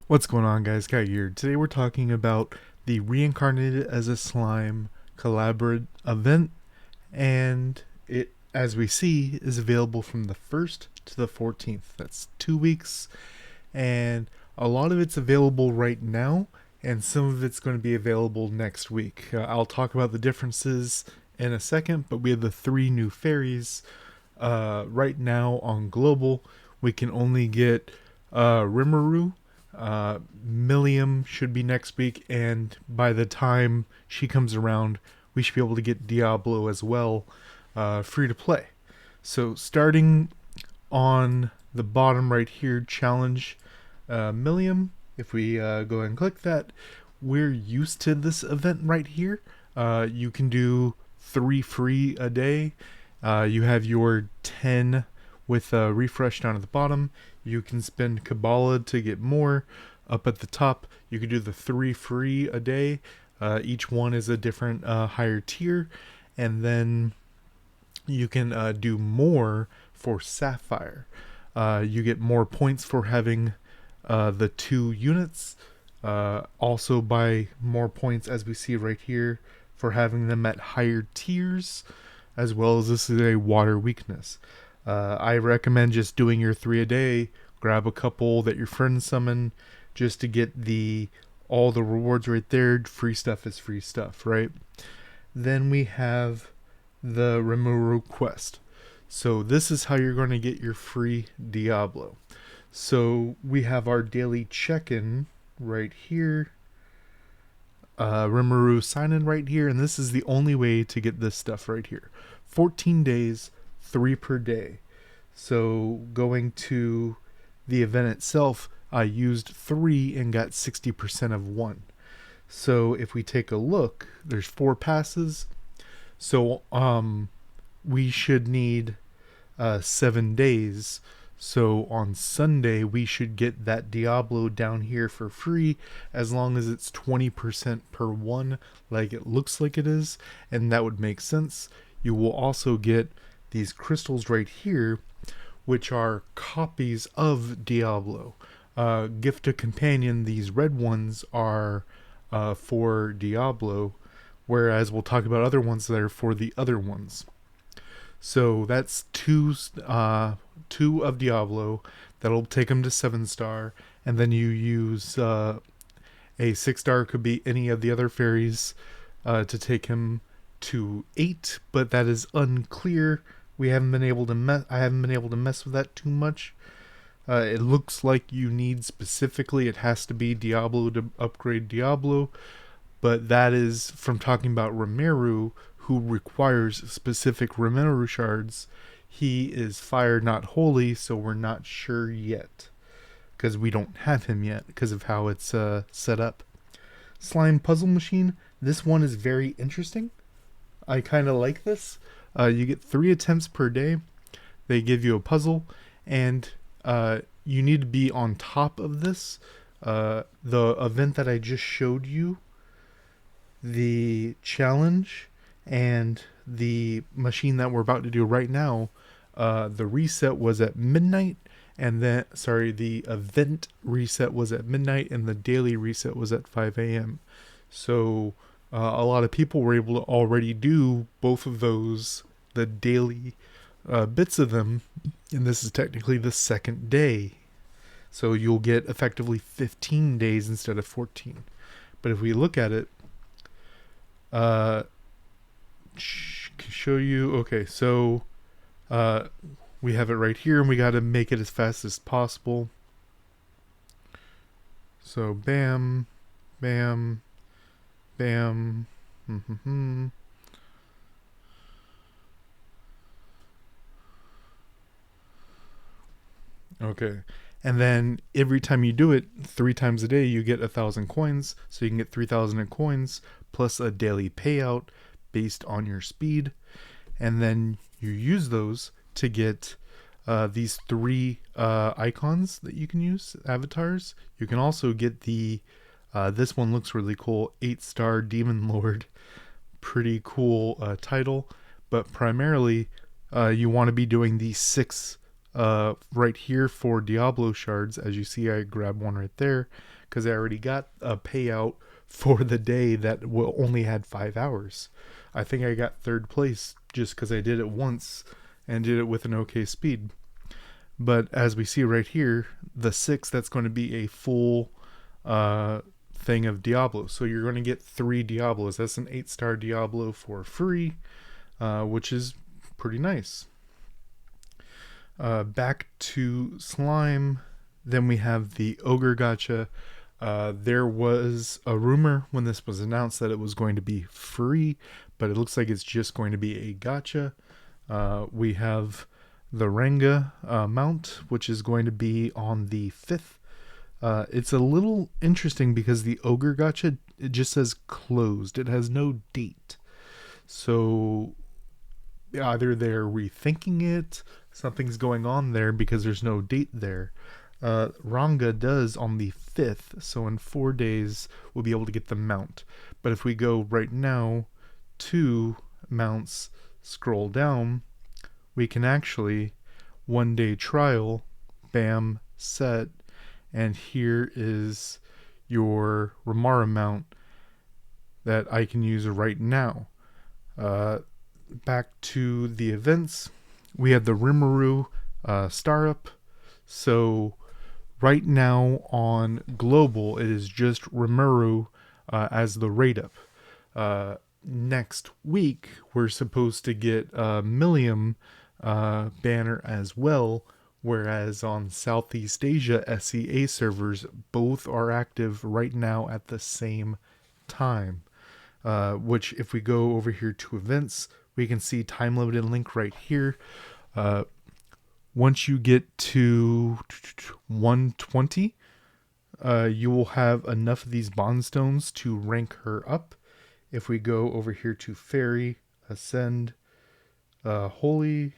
What's going on, guys? Kai here. Today we're talking about the Reincarnated as a Slime Collaborative event, and it, as we see, is available from the 1st to the 14th. That's 2 weeks, and a lot of it's available right now, and some of it's going to be available next week. I'll talk about the differences in a second, but we have the 3 new fairies. Right now on Global, we can only get Rimuru. Millium should be next week, and by the time she comes around, we should be able to get Diablo as well, free to play. So starting on the bottom right here, challenge Millium. If we go ahead and click that, we're used to this event right here. You can do 3 free a day. You have your 10 with a refresh down at the bottom. You can spend Kabbalah to get more. Up at the top, you can do the 3 free a day. Each one is a different higher tier. And then you can do more for Sapphire. You get more points for having the 2 units. Also by more points, as we see right here, for having them at higher tiers, as well as this is a water weakness. I recommend just doing your 3 a day. Grab a couple that your friends summon, just to get all the rewards right there. Free stuff is free stuff, right? Then we have the Remu Quest. So this is how you're going to get your free Diablo. So we have our daily check-in right here. Rimuru sign-in right here, and this is the only way to get this stuff right here. 14 days, 3 per day. So going to the event itself, I used 3 and got 60% of 1. So if we take a look, there's 4 passes. So we should need 7 days. So on Sunday, we should get that Diablo down here for free, as long as it's 20% per 1, like it looks like it is, and that would make sense. You will also get these crystals right here, which are copies of Diablo. Gift to Companion, these red ones are for Diablo, whereas we'll talk about other ones that are for the other ones. So that's two of Diablo. That'll take them to 7-star, and then you use a 6-star, could be any of the other fairies, to take him to 8, but that is unclear. I haven't been able to mess with that too much. It looks like you need specifically, it has to be Diablo to upgrade Diablo, but that is from talking about Rimuru, who requires specific Rimuru shards. He is fire, not holy, so we're not sure yet, because we don't have him yet because of how it's set up. Slime Puzzle Machine. This one is very interesting. I kind of like this. You get 3 attempts per day. They give you a puzzle, and you need to be on top of this. The event that I just showed you, the challenge, and the machine that we're about to do right now, the reset was at midnight, and then, the event reset was at midnight, and the daily reset was at 5 a.m. So a lot of people were able to already do both of those, the daily bits of them, and this is technically the 2nd day. So you'll get effectively 15 days instead of 14. But if we look at it, show you, okay, so we have it right here, and we got to make it as fast as possible. So bam, bam, bam. Okay, and then every time you do it 3 times a day, you get 1,000 coins. So you can get 3,000 coins plus a daily payout based on your speed, and then you use those to get these 3 icons that you can use, avatars. You can also get the this one looks really cool, 8-star Demon Lord. Pretty cool title, but primarily you want to be doing these 6 right here for Diablo shards. As you see, I grabbed one right there because I already got a payout for the day that only had 5 hours. I think I got third place just because I did it once and did it with an okay speed. But as we see right here, the 6, that's going to be a full thing of Diablo. So you're going to get 3 Diablos. That's an 8-star Diablo for free, which is pretty nice. Back to slime. Then we have the Ogre Gacha. There was a rumor when this was announced that it was going to be free, but it looks like it's just going to be a gacha. We have the Renga mount, which is going to be on the 5th. It's a little interesting because the Ogre Gacha, it just says closed. It has no date. So either they're rethinking it, something's going on there because there's no date there. Ranga does on the 5th, so in 4 days we'll be able to get the mount. But if we go right now to mounts, scroll down, we can actually 1 day trial, bam, set, and here is your Ramara mount that I can use right now. Back to the events, we have the Rimu star up. So right now on global, it is just Rimu as the rate up. Next week, we're supposed to get Millium banner as well, whereas on Southeast Asia SEA servers, both are active right now at the same time. Which if we go over here to events, we can see time limited link right here. Once you get to 120, you will have enough of these bond stones to rank her up. If we go over here to Fairy, Ascend, Holy,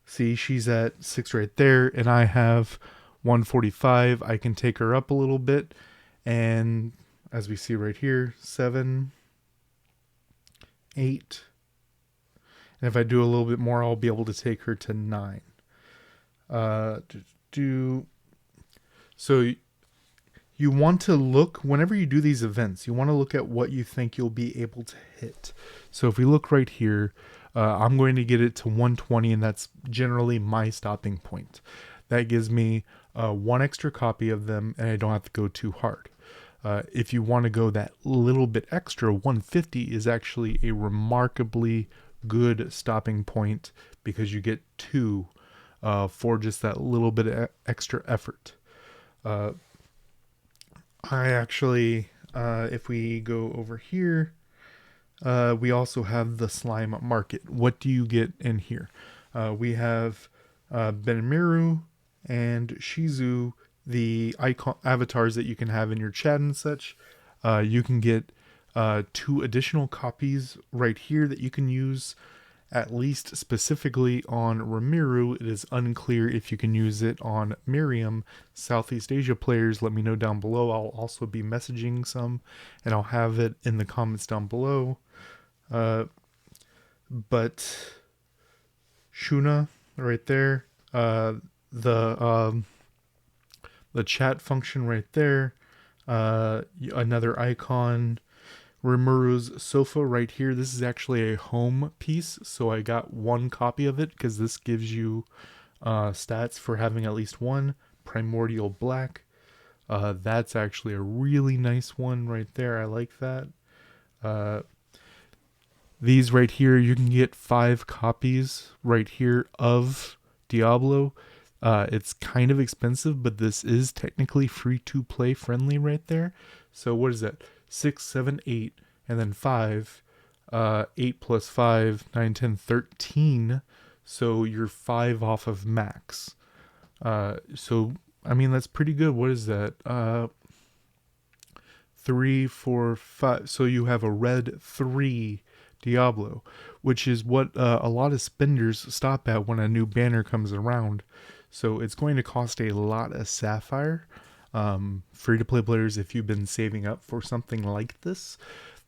see she's at 6 right there, and I have 145. I can take her up a little bit, and as we see right here, 7, 8, and if I do a little bit more, I'll be able to take her to 9. So you want to look, whenever you do these events, you want to look at what you think you'll be able to hit. So if we look right here, I'm going to get it to 120, and that's generally my stopping point. That gives me 1 extra copy of them, and I don't have to go too hard. If you want to go that little bit extra, 150 is actually a remarkably good stopping point because you get 2 for just that little bit of extra effort. I actually, if we go over here, we also have the slime market. What do you get in here? We have Benmiru and Shizu, the icon avatars that you can have in your chat and such. You can get 2 additional copies right here that you can use, at least specifically on Ramiru. It is unclear if you can use it on Miriam. Southeast Asia players, let me know down below. I'll also be messaging some, and I'll have it in the comments down below. But Shuna right there, the chat function right there, another icon, Rimuru's sofa right here. This is actually a home piece, so I got 1 copy of it because this gives you stats for having at least 1. Primordial Black, that's actually a really nice one right there. I like that. These right here, you can get 5 copies right here of Diablo. It's kind of expensive, but this is technically free to play friendly right there. So what is that? 6, 7, 8, and then 5. 8 plus 5, 9, 10, 13. So you're 5 off of max. So, I mean, that's pretty good. What is that? 3, 4, 5. So you have a red 3 Diablo, which is what a lot of spenders stop at when a new banner comes around. So it's going to cost a lot of Sapphire. Free-to-play players, if you've been saving up for something like this,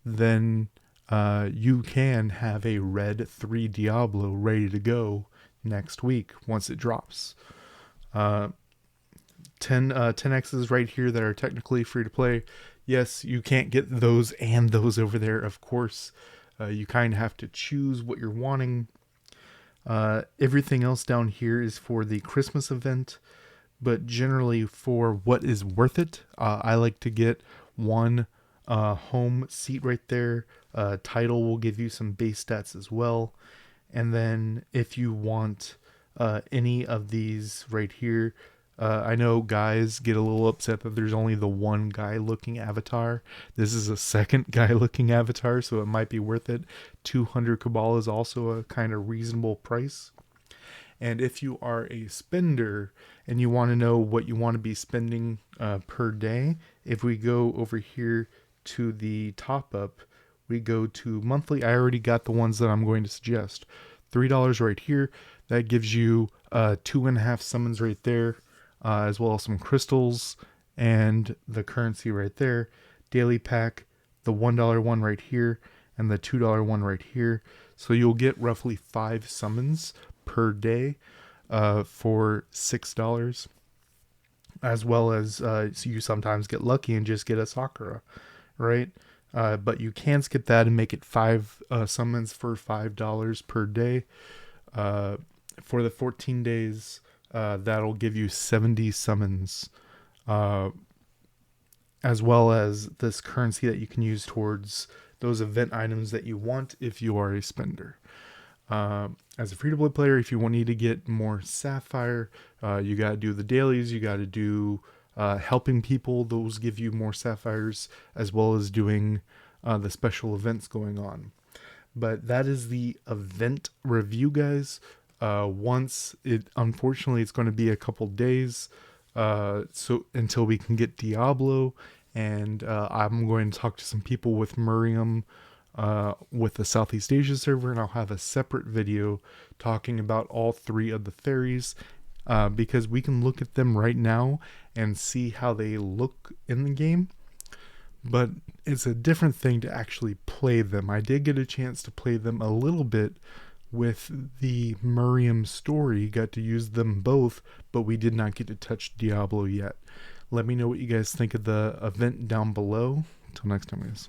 then you can have a red 3 Diablo ready to go. next week once it drops. 10Xs right here that are technically free to play. Yes, you can't get those and those over there, of course. You kind of have to choose what you're wanting. Everything else down here is for the Christmas event, but generally for what is worth it, I like to get one home seat right there. Title will give you some base stats as well. And then if you want any of these right here, I know guys get a little upset that there's only the one guy looking avatar. This is a second guy looking avatar, so it might be worth it. 200 Cabal is also a kind of reasonable price. And if you are a spender and you want to know what you want to be spending per day, if we go over here to the top up, we go to monthly. I already got the ones that I'm going to suggest. $3 right here. That gives you 2.5 summons right there, as well as some crystals and the currency right there. Daily pack, the $1 one right here, and the $2 one right here. So you'll get roughly 5 summons per day for $6, as well as so you sometimes get lucky and just get a Sakura, right? But you can skip that and make it 5 summons for $5 per day. For the 14 days, that'll give you 70 summons, as well as this currency that you can use towards those event items that you want if you are a spender. As a free-to-play player, if you need to get more Sapphire, you got to do the dailies, you got to do helping people. Those give you more Sapphires, as well as doing the special events going on. But that is the event review, guys. Unfortunately, it's going to be a couple days, so until we can get Diablo, and I'm going to talk to some people with Millium, with the Southeast Asia server, and I'll have a separate video talking about all 3 of the fairies, because we can look at them right now and see how they look in the game, but it's a different thing to actually play them. I did get a chance to play them a little bit with the Millium story, got to use them both, but we did not get to touch Diablo yet. Let me know what you guys think of the event down below. Until next time, guys.